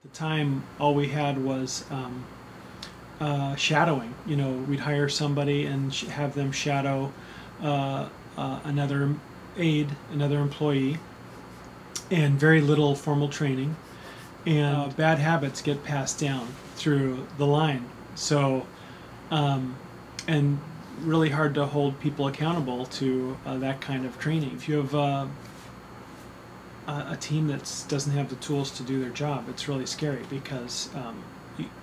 At the time, all we had was shadowing. You know, we'd hire somebody and have them shadow another aide, another employee, and very little formal training. And bad habits get passed down through the line. So, and really hard to hold people accountable to that kind of training. If you have a team that doesn't have the tools to do their job, it's really scary because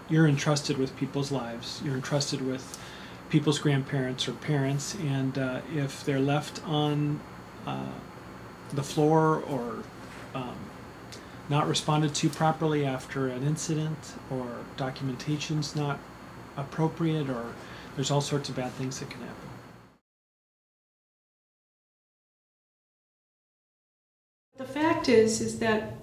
you're entrusted with people's lives. You're entrusted with people's grandparents or parents, and if they're left on the floor or not responded to properly after an incident, or documentation's not appropriate, or there's all sorts of bad things that can happen. The fact is that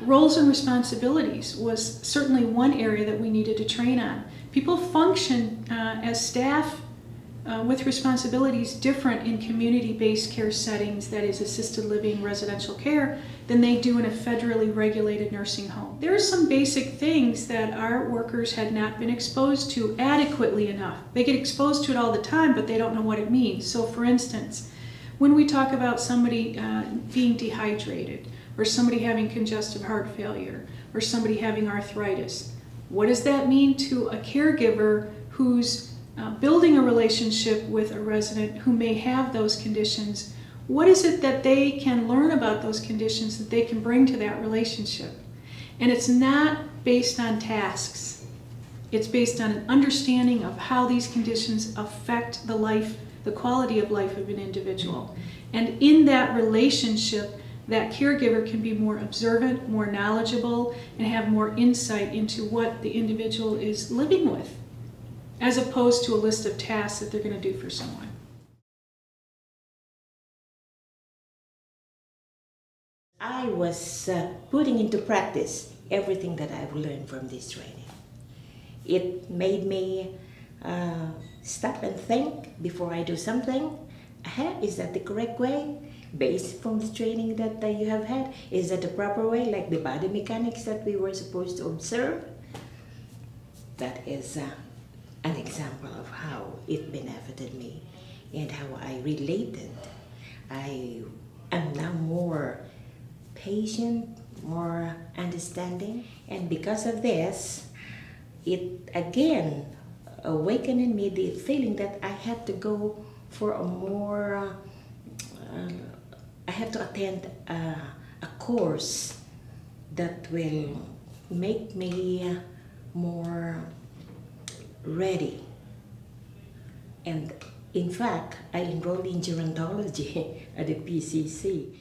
roles and responsibilities was certainly one area that we needed to train on. People function as staff with responsibilities different in community-based care settings, that is assisted living, residential care, than they do in a federally regulated nursing home. There are some basic things that our workers had not been exposed to adequately enough. They get exposed to it all the time, but they don't know what it means. So for instance, when we talk about somebody being dehydrated, or somebody having congestive heart failure, or somebody having arthritis, what does that mean to a caregiver who's building a relationship with a resident who may have those conditions? What is it that they can learn about those conditions that they can bring to that relationship? And it's not based on tasks. It's based on an understanding of how these conditions affect the quality of life of an individual. And in that relationship, that caregiver can be more observant, more knowledgeable, and have more insight into what the individual is living with, as opposed to a list of tasks that they're going to do for someone. I was putting into practice everything that I've learned from this training. It made me stop and think before I do something. Is that the correct way? Based from the training that you have had, is that the proper way, like the body mechanics that we were supposed to observe? That is an example of how it benefited me and how I related. I am now more patient, more understanding, and because of this, it again awakened in me the feeling that I had to go for a more, I have to attend a course that will make me more ready. And in fact, I enrolled in gerontology at the PCC.